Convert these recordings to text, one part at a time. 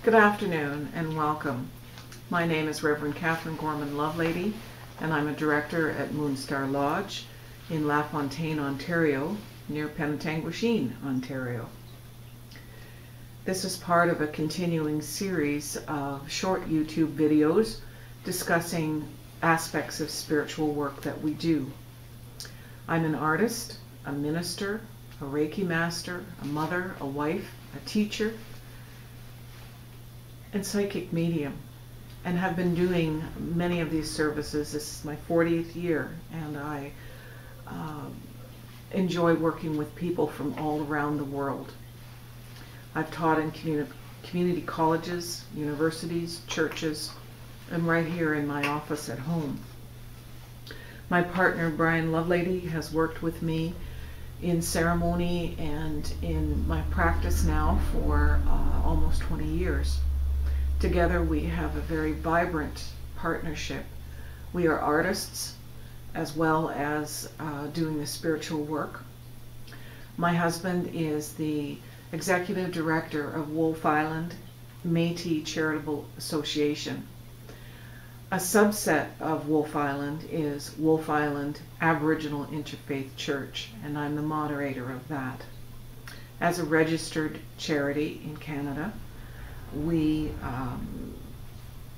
Good afternoon and welcome. My name is Reverend Catherine Gorman Lovelady, and I'm a director at Moonstar Lodge in LaFontaine, Ontario, near Penetanguishene, Ontario. This is part of a continuing series of short YouTube videos discussing aspects of spiritual work that we do. I'm an artist, a minister, a Reiki master, a mother, a wife, a teacher, and psychic medium, and have been doing many of these services. This is my 40th year, and I enjoy working with people from all around the world. I've taught in community colleges, universities, churches, and right here in my office at home. My partner Brian Lovelady has worked with me in ceremony and in my practice now for almost 20 years. Together we have a very vibrant partnership. We are artists as well as doing the spiritual work. My husband is the executive director of Wolf Island Métis Charitable Association. A subset of Wolf Island is Wolf Island Aboriginal Interfaith Church, and I'm the moderator of that. As a registered charity in Canada, we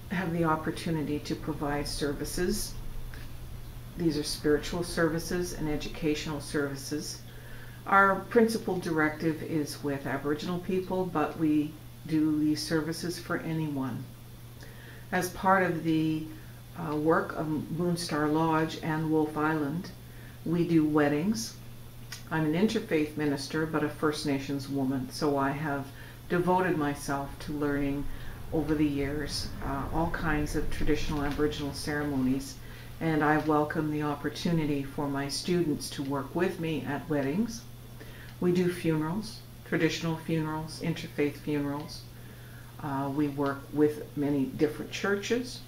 have the opportunity to provide services. These are spiritual services and educational services. Our principal directive is with Aboriginal people, but we do these services for anyone. As part of the work of Moonstar Lodge and Wolf Island, we do weddings. I'm an interfaith minister, but a First Nations woman, so I have devoted myself to learning over the years all kinds of traditional Aboriginal ceremonies, and I welcome the opportunity for my students to work with me at weddings. We do funerals, traditional funerals, interfaith funerals. We work with many different churches.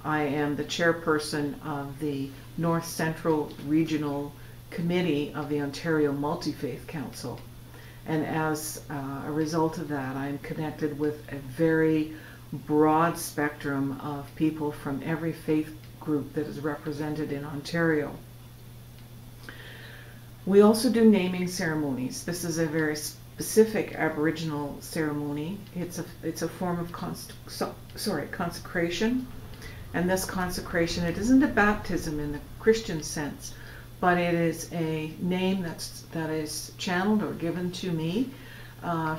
I am the chairperson of the North Central Regional Committee of the Ontario Multi-Faith Council. And as a result of that, I'm connected with a very broad spectrum of people from every faith group that is represented in Ontario. We also do naming ceremonies. This is a very specific Aboriginal ceremony. It's a form of consecration. And this consecration, it isn't a baptism in the Christian sense, but it is a name that is channeled or given to me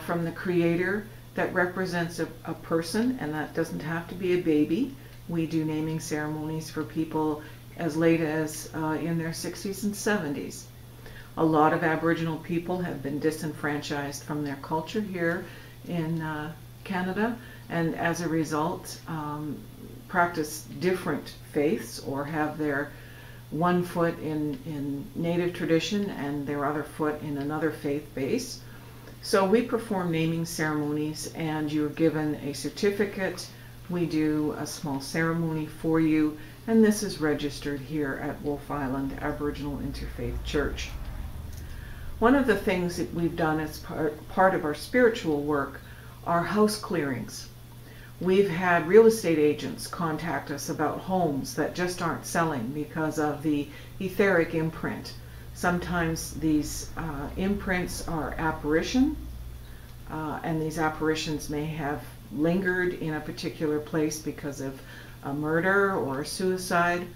from the Creator that represents a person, and that doesn't have to be a baby. We do naming ceremonies for people as late as in their 60s and 70s. A lot of Aboriginal people have been disenfranchised from their culture here in Canada, and as a result practice different faiths or have their one foot in Native tradition and their other foot in another faith base. So we perform naming ceremonies, and you're given a certificate. We do a small ceremony for you, and this is registered here at Wolf Island Aboriginal Interfaith Church. One of the things that we've done as part of our spiritual work are house clearings. We've had real estate agents contact us about homes that just aren't selling because of the etheric imprint. Sometimes these imprints are apparition, and these apparitions may have lingered in a particular place because of a murder or a suicide.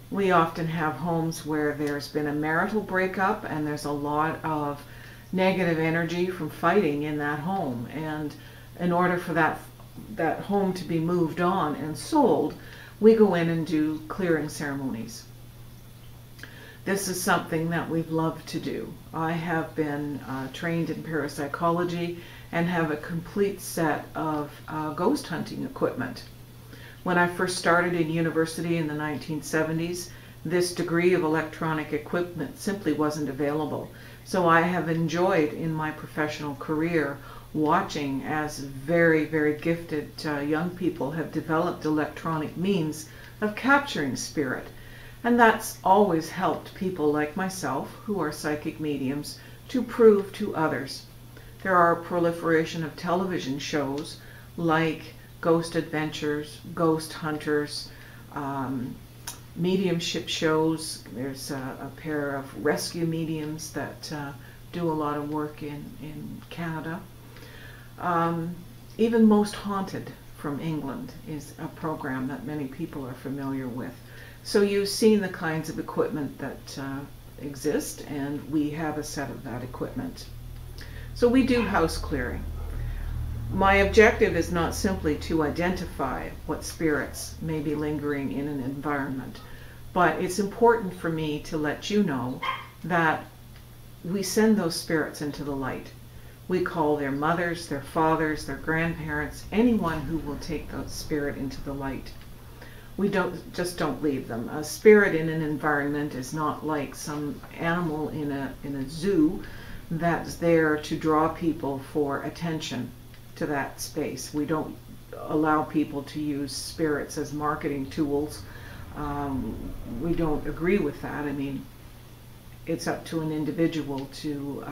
We often have homes where there's been a marital breakup and there's a lot of negative energy from fighting in that home, and in order for that home to be moved on and sold, we go in and do clearing ceremonies. This is something that we've loved to do. I have been trained in parapsychology and have a complete set of ghost hunting equipment. When I first started in university in the 1970s, this degree of electronic equipment simply wasn't available. So I have enjoyed in my professional career watching as very, very gifted young people have developed electronic means of capturing spirit. And that's always helped people like myself, who are psychic mediums, to prove to others. There are a proliferation of television shows like ghost adventures, ghost hunters, mediumship shows. There's a pair of rescue mediums that do a lot of work in Canada. Even Most Haunted from England is a program that many people are familiar with. So you've seen the kinds of equipment that exist, and we have a set of that equipment. So we do house clearing. My objective is not simply to identify what spirits may be lingering in an environment, but it's important for me to let you know that we send those spirits into the light. We call their mothers, their fathers, their grandparents, anyone who will take the spirit into the light. We don't leave them. A spirit in an environment is not like some animal in a zoo that's there to draw people for attention to that space. We don't allow people to use spirits as marketing tools. We don't agree with that. I mean, it's up to an individual to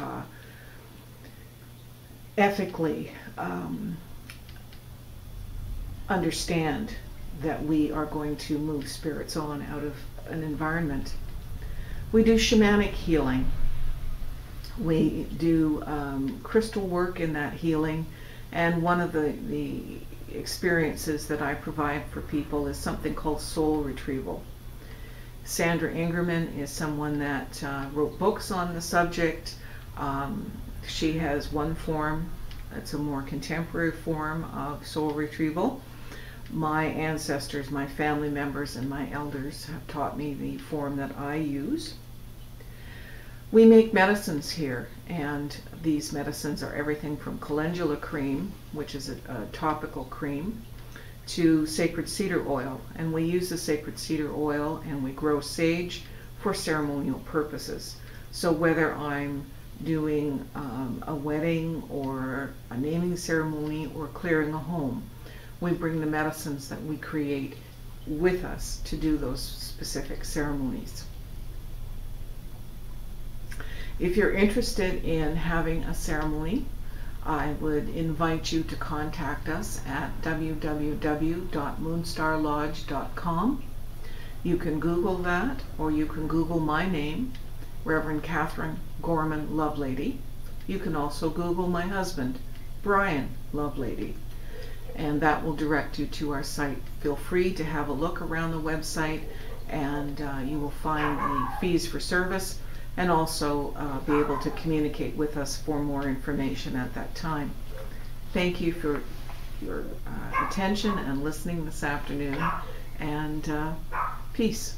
ethically understand that we are going to move spirits on out of an environment. We do shamanic healing. We do crystal work in that healing, and one of the experiences that I provide for people is something called soul retrieval. Sandra Ingerman is someone that wrote books on the subject. She has one form, it's a more contemporary form of soul retrieval. My ancestors, my family members, and my elders have taught me the form that I use. We make medicines here, and these medicines are everything from calendula cream, which is a topical cream, to sacred cedar oil. And we use the sacred cedar oil and we grow sage for ceremonial purposes. So whether I'm doing a wedding or a naming ceremony or clearing a home, we bring the medicines that we create with us to do those specific ceremonies. If you're interested in having a ceremony, I would invite you to contact us at www.moonstarlodge.com. You can Google that, or you can Google my name, Reverend Catherine Gorman Lovelady. You can also Google my husband, Brian Lovelady, and that will direct you to our site. Feel free to have a look around the website, and you will find the fees for service, and also be able to communicate with us for more information at that time. Thank you for your attention and listening this afternoon, and peace.